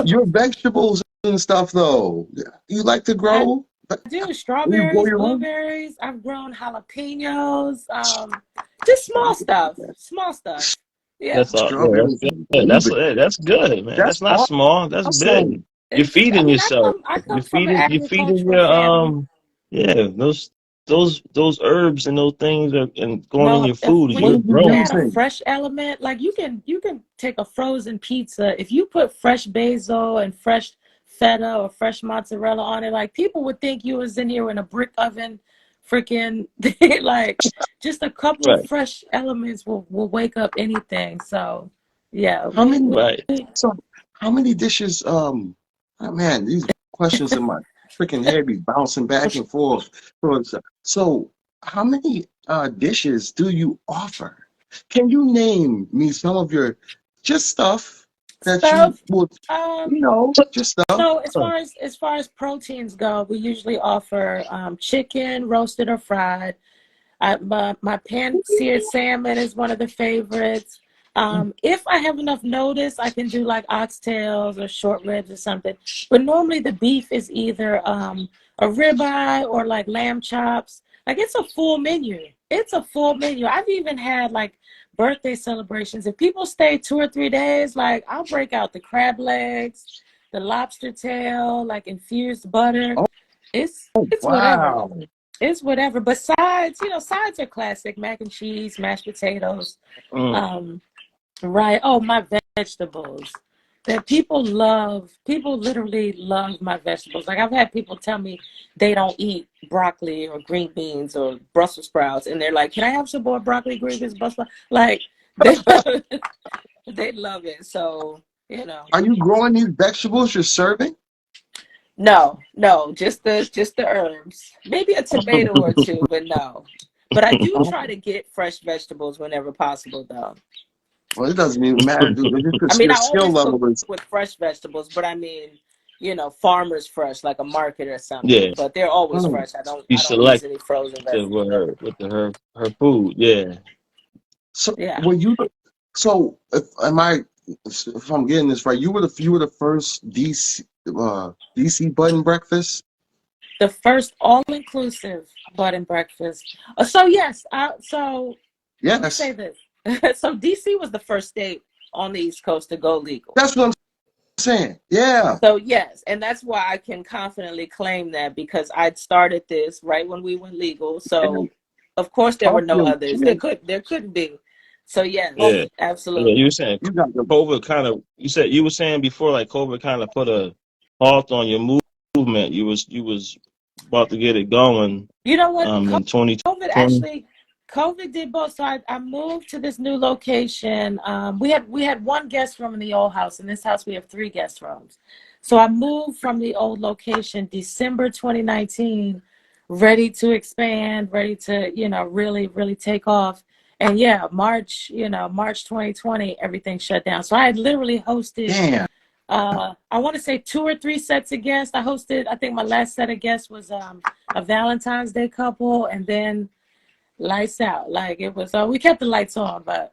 Your vegetables and stuff, though. You like to I grow? do You grow strawberries, your own? blueberries. I've grown jalapenos. Just small stuff. Small stuff. Yeah. That's all. Yeah, that's Strawberries and good. blueberries. That's good, man. That's That's not small. That's big. awesome. You're I feeding mean, I yourself. come I You're come from an feeding. You're feeding agricultural your family. Yeah, those herbs and those things are and going in Well, your if food. when What You're are you you growing. add a using? fresh element, like, you can take a frozen pizza. If you put fresh basil and fresh feta or fresh mozzarella on it, like, people would think you was in here in a brick oven, freaking. Like, just a couple of Right. fresh elements will wake up anything. So, yeah, How many? Right. So, how many dishes? Oh man, these questions in my freaking head be bouncing back and forth. So, how many dishes do you offer? Can you name me some of your just stuff that you stuff. would, Um, just stuff? so as far as proteins go, we usually offer chicken, roasted or fried. My pan-seared salmon is one of the favorites. If I have enough notice, I can do like oxtails or short ribs or something. But normally the beef is either a ribeye or like lamb chops. Like, it's a full menu. It's a full menu. I've even had like birthday celebrations. If people stay 2 or 3 days, like I'll break out the crab legs, the lobster tail, like infused butter. Oh, It's whatever. wow. It's whatever. But sides, sides are classic. Mac and cheese, mashed potatoes. Mm. Um, right. Oh, my vegetables. That people love. People literally love my vegetables. Like I've had people tell me they don't eat broccoli or green beans or Brussels sprouts, and they're like, "Can I have some more broccoli, green beans, Brussels sprouts?" Like they love it. They love it. So you know. Are you growing these vegetables you're serving? No, no, just the herbs. Maybe a tomato or two, but no. But I do Oh, try to get fresh vegetables whenever possible, though. well, it doesn't even matter, dude. I mean, Your I skill always cook level is. with fresh vegetables, but I mean, farmers fresh, like a market or something. Yeah, But they're always Mm. fresh. I don't you I don't use selective any frozen with vegetables. her food. Yeah. So Yeah. were you? So if I'm getting this right, you were the first DC button breakfast. The first all-inclusive bed and breakfast. So yes, let me Yes, say this. So DC was the first state on the East Coast to go legal. that's what I'm saying. Yeah, So yes, and that's why I can confidently claim that because I started this right when we went legal. So and of course there were talk no your others. shit. There couldn't be. So Oh, Yeah. yes, Yeah. You absolutely. were saying you got the COVID kind of. You were saying before like COVID kind of put a halt on your movement. You was about to get it going. You know what? In COVID 2020. actually, COVID did both. So I moved to this new location. We had one guest room in the old house. In this house, we have three guest rooms. So I moved from the old location December 2019, ready to expand, ready to really really take off. And yeah, March 2020, everything shut down. So I had literally hosted damn. I want to say 2 or 3 sets of guests. I think my last set of guests was a Valentine's Day couple, and then lights out. Like it was, we kept the lights on, but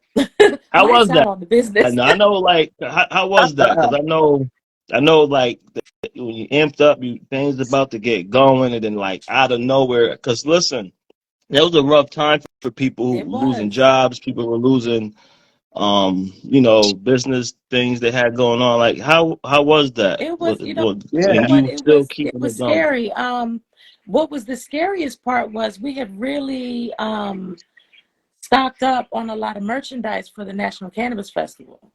How lights was out that? on the business. I know, like, how was that? Because I know, like, when you amped up, things about to get going, and then like out of nowhere. Because listen, that was a rough time for people who It were losing was. jobs. People were losing, business things they had going on. Like, how was that? It was, Yeah, And what you it still was. It keeping was it going. scary. What was the scariest part was we had really stocked up on a lot of merchandise for the National Cannabis Festival.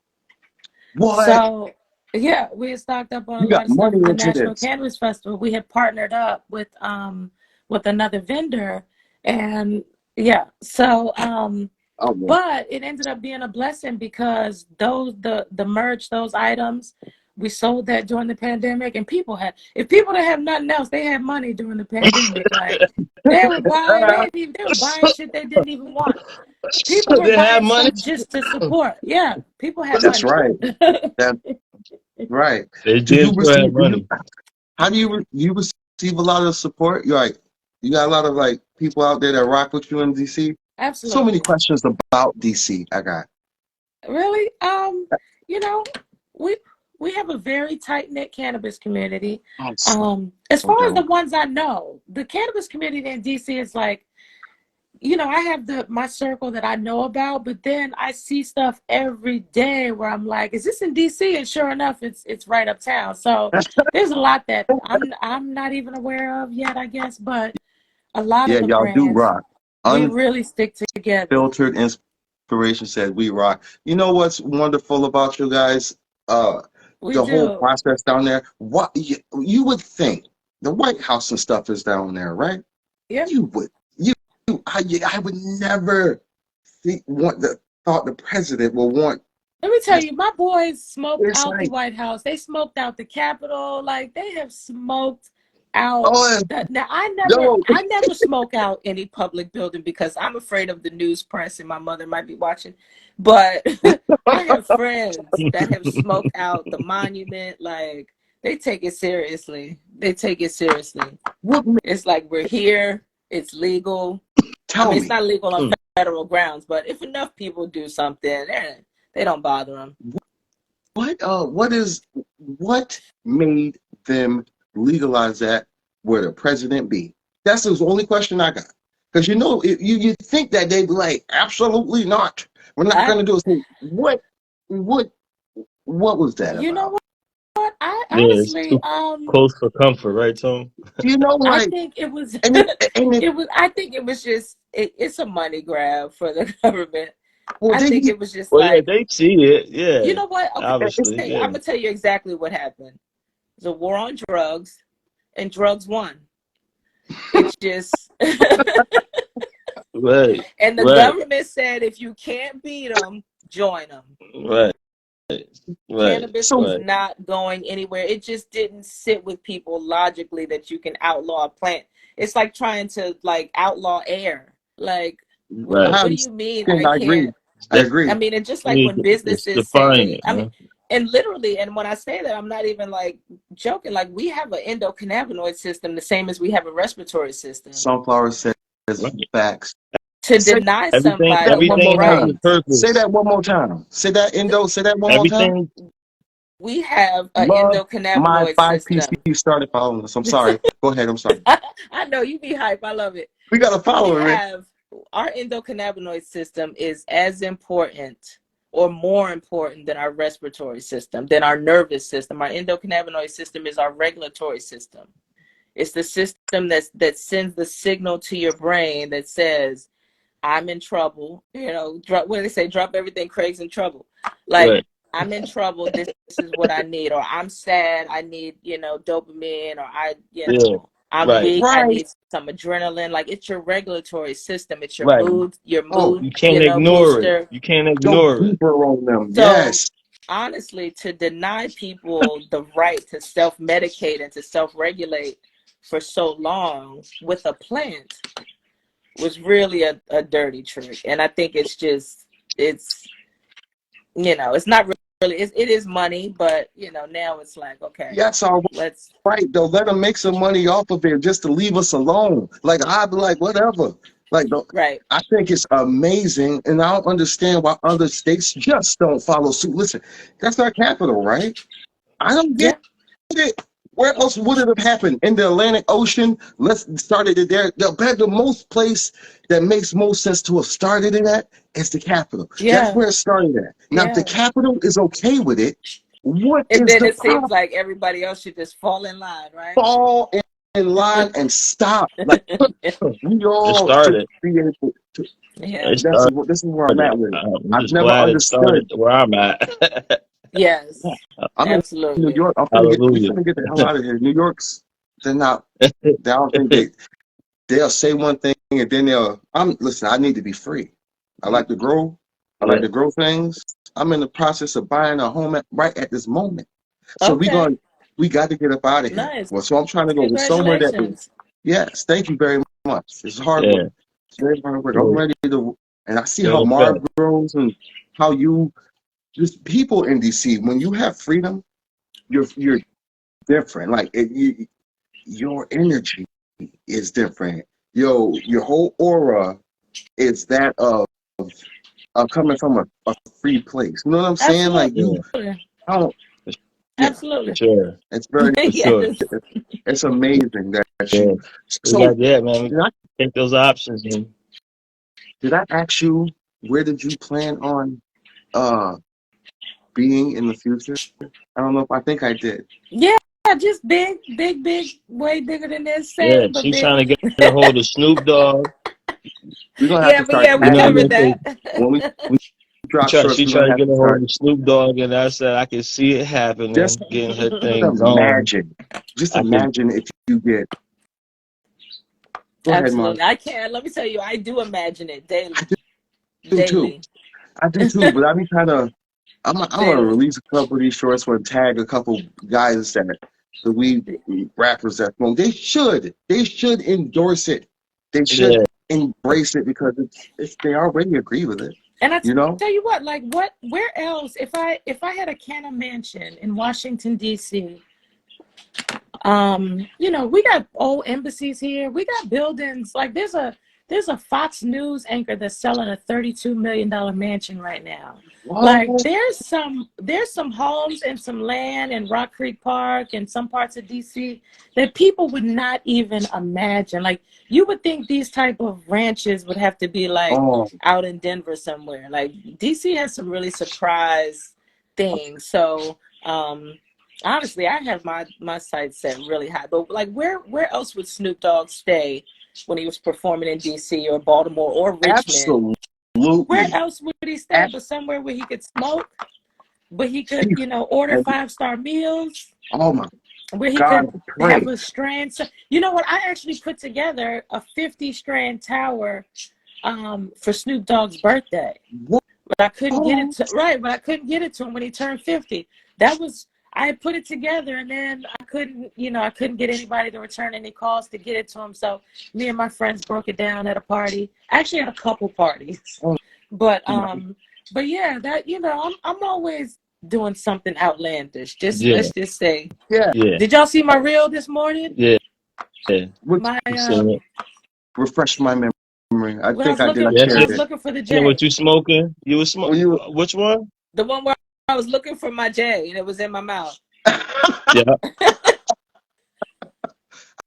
what? So, yeah, we had stocked up on a You got lot of stuff money for the into National this. Cannabis Festival. We had partnered up with another vendor, and yeah, so Oh man. but it ended up being a blessing because the merch, those items, we sold that during the pandemic, and if people didn't have nothing else, they had money during the pandemic. Like they were buying shit they didn't even want. People were They have buying money. stuff just to support. Yeah, people had That's money. right. That's right. They Do you did still have receive? Do you? money. How do you receive a lot of support? You got a lot of like people out there that rock with you in DC. So many Absolutely. questions about DC. I got. Really? You know, we we have a very tight-knit cannabis community. I'm so, As so far as the dope. ones I know, the cannabis community in DC is like, I have my circle that I know about, but then I see stuff every day where I'm like, is this in DC? And sure enough, it's right uptown. So there's a lot that I'm not even aware of yet, I guess, but a lot of Yeah, the y'all do brands, rock. we really stick together. Unfiltered inspiration said we rock. You know what's wonderful about you guys? Uh, We the whole do. process down there. What you would think the White House and stuff is down there, right? Yep. You would you I would never thought the president would want Let me tell this. you, my boys smoked It's out the like, White House. They smoked out the Capitol. Like they have smoked out oh that. Now no, I never smoke out any public building because I'm afraid of the news press and my mother might be watching. But I have friends that have smoked out the monument. Like they take it seriously. They take it seriously. what? It's like we're here. It's legal. I Tell mean, it's me not legal on Mm. federal grounds, but if enough people do something, they don't bother them. what made them legalize that where the president be? That's the only question I got. Because you think that they'd be like, absolutely not. We're not I, going to do it. So what what was that you know about? what? I Yeah, it's honestly, too close for comfort, right, Tom? I Like, think it was, and it, I think it was just, it's a money grab for the government. well, I they think it was just Well, yeah, like, they see it. you Yeah, know what? Okay, it's, obviously. I'm Yeah, gonna tell you exactly what happened. It's a war on drugs, and drugs won. It's just, right, and the right, government said if you can't beat them, join them. right, right, Cannabis so was right, not going anywhere. It just didn't sit with people logically that you can outlaw a plant. It's like trying to like outlaw air. Like, right. I what do you mean understand. I I agree. can't? It's I I agree. mean, and just like when definitely it's businesses defining say, it, I mean, man. and literally, and when I say that, I'm not even like joking. Like, we have an endocannabinoid system, the same as we have a respiratory system. Sunflower says Right. facts. To Say deny Everything, that somebody one the more everything has a right, time. Say purpose. that one more time. Say that endo. Say that one more time. Everything, we have an Love my endocannabinoid five piece. system. You started following us. I'm sorry. Go ahead. I'm sorry. I know you be hype. I love it. We got to We follow it, man. have our endocannabinoid system is as important or more important than our respiratory system, than our nervous system. Our endocannabinoid system is our regulatory system. It's the system that sends the signal to your brain that says, I'm in trouble. You know, what do they say? Drop everything, Craig's in trouble. Like, right? I'm in trouble. This is what I need. Or I'm sad. I need, dopamine. Or Yeah, I'm right, weak. I Right. need some adrenaline. Like, it's your regulatory system. It's right. your Oh, mood, You can't ignore it. booster. You can't go ignore it. deeper on them. So Yes. honestly, to deny people the right to self-medicate and to self-regulate for so long with a plant was really a dirty trick. And I think it's it's not really, it is money, but now it's like, okay, Yes. All let's, right. Though let them make some money off of it just to leave us alone. Like I'd be like, whatever. Like right. I think it's amazing, and I don't understand why other states just don't follow suit. Listen, that's our capital, right? I don't get Yeah. it. Where else would it have happened? In the Atlantic Ocean? Let's started it there. The most place that makes most sense to have started it at is the capital. That's Yeah. where it started at. Now, if the Yeah. capital is okay with it, what And is then the it seems problem? like everybody else should just fall in line, right? Fall in line and stop. Like we It all should started. be able to. Yeah. It started. This is where I'm at with it. I'm I've just never glad it understood. started where I'm at. Yes. I'm in New Absolutely. York. We Hallelujah. finna get the hell out of here. New York's. They're not. I don't think they'll say one thing and then listen, I need to be free. I like to grow. I like Yeah, to grow things. I'm in the process of buying a home right at this moment. So Okay. we got to get up out of here. Nice. Well, so I'm trying to go with somewhere that is, Congratulations. yes, thank you very much. It's hard work. yeah, It's very hard work. I'm yeah. ready to, and I see how Yo, Marv fact. grows and how you, just people in DC, when you have freedom, you're different. Like your energy is different. Your whole aura is that of coming from a free place. You know what I'm saying? Like Absolutely. you, Yeah, I don't. for Yeah, for Absolutely. sure, it's very. for sure. Yes. It's amazing that Yeah, you. we So got yeah, man. We did I take those options and did I ask you where did you plan on uh being in the future? I don't know if I think I did. Yeah, just big, big, big, way bigger than this. yeah, Same, but she's big. trying to get a hold of Snoop Dogg. We're gonna have Yeah, to but start yeah, we You know what I tagging covered mean? 'Cause that. when we drop shorts. she We're tried gonna to have get to a hold start of Snoop Dogg, and I said I can see it just happening, getting her thing going. imagine. Just I can, imagine if you get. Go ahead, Mark. Absolutely. I can't. Let me tell you, I do imagine it I daily, do too. daily, I do too. But I be trying to. I'm gonna daily. release a couple of these shorts or tag a couple guys that the weed rappers that well, they should endorse it. They should yeah, embrace it because it's they already agree with it. And I You know? tell you what, like, where else? If I had a Canna mansion in Washington D.C., we got old embassies here. We got buildings. Like, there's a Fox News anchor that's selling a $32 million mansion right now. Like What? there's some homes and some land in Rock Creek Park and some parts of DC that people would not even imagine. Like you would think these type of ranches would have to be like Oh, out in Denver somewhere. Like DC has some really surprise things. So honestly, I have my sights set really high. But like where else would Snoop Dogg stay when he was performing in DC or Baltimore or Richmond? Where absolutely. else would he stay Ab- but somewhere where he could smoke, where he could, order and- 5-star meals, oh my where he God, could I have pray. a strand. So, you know what? I actually put together a 50 strand tower for Snoop Dogg's birthday. What? But I couldn't get it to right, but I couldn't get it to him when he turned 50. That was I had put it together and then I couldn't get anybody to return any calls to get it to him. So me and my friends broke it down at a party. Actually at a couple parties. Oh But my, yeah, that I'm always doing something outlandish. Just Yeah, let's just say. yeah. yeah, Did y'all see my reel this morning? yeah, yeah. What, My You seen it? refresh my memory. I when I think was I did. I looking Yes, when I shared was it. looking for the know what J. you smoking? You was Well, smoke. you. Which one? The one where I was looking for my J and it was in my mouth. Yeah.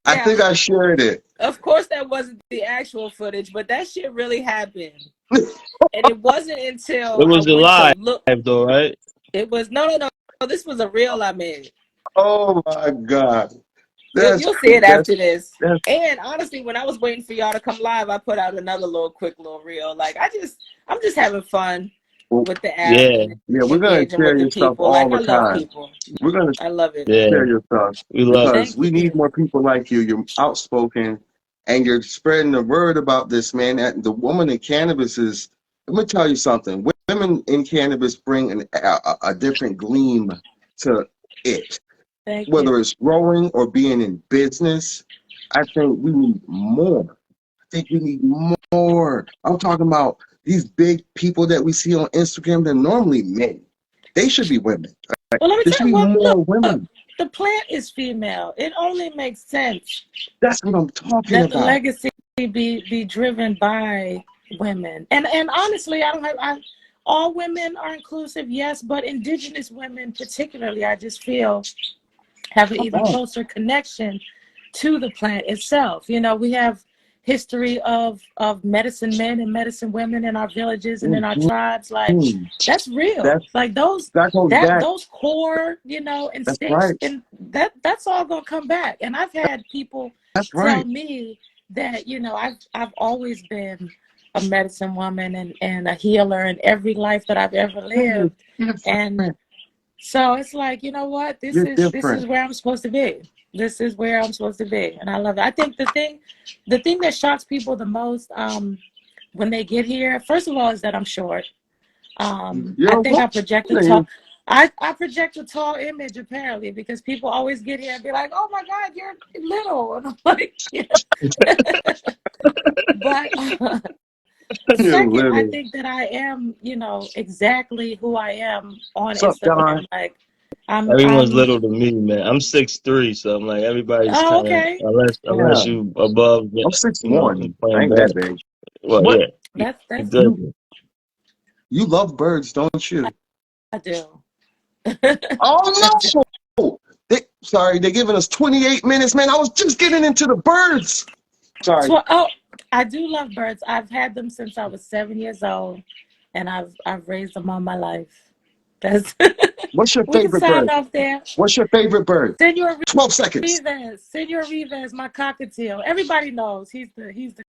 I Yeah, think I shared it. of course that wasn't the actual footage, but that shit really happened. And it wasn't until It I was went to alive look. though, right? It was no. This was a reel I made. Oh my God, You'll see it that's after this. that's. And honestly, when I was waiting for y'all to come live, I put out another quick little reel. Like I'm just having fun with the app Yeah, and Yeah, we're gonna engaging with share the your stuff people. all Like I the love time. people. We're gonna I love it. yeah. share your stuff We love. because Thank we need you. more people like you. You're outspoken, and you're spreading the word about this, man. That the woman in cannabis is. Let me tell you something. Women in cannabis bring a different gleam to it. Thank Whether you. it's growing or being in business, I think we need more. I think we need more. I'm talking about these big people that we see on Instagram. They're normally men. They should be women. Right? Well, let me There tell should you. be Well, more look, women. the plant is female. It only makes sense That's what I'm talking that the about. legacy be driven by women. And honestly, I don't have all women are inclusive, yes, but indigenous women particularly, I just feel have an Come even on. closer connection to the plant itself. We have history of medicine men and medicine women in our villages and in our tribes. Like Mhm. that's real. That's Like those that goes that back. those core, That's instincts right. and that's all gonna come back. And I've had people That's tell right. me that, I've always been a medicine woman and a healer in every life that I've ever You're lived. And different. so it's like, you know what? This You're is this is different. where I'm supposed to be. This is where I'm supposed to be. And I love it. I think the thing that shocks people the most when they get here, first of all, is that I'm short. I You're a think I project a tall woman. I project a tall image apparently because people always get here and be like, "Oh my God, you're little," and I'm like, "Yeah." But You're second, I little. think that I am, exactly who I am on What's up, Don? Instagram. Like, I'm, Everyone's I'm. little to me, man. I'm 6'3", so I'm like everybody's Oh, kind of okay. unless Yeah. you above, I'm six you know, one. I playing ain't that bad. big. Well, What yeah, you That's good. you you love birds, don't you? I do. I do. Oh no! Sorry, they're giving us 28 minutes, man. I was just getting into the birds. Sorry. Oh, I do love birds. I've had them since I was 7 years old, and I've raised them all my life. That's What's your we can favorite sign bird? off there. What's your favorite bird? Senor 12 seconds. Rivas, my cockatiel. Everybody knows he's the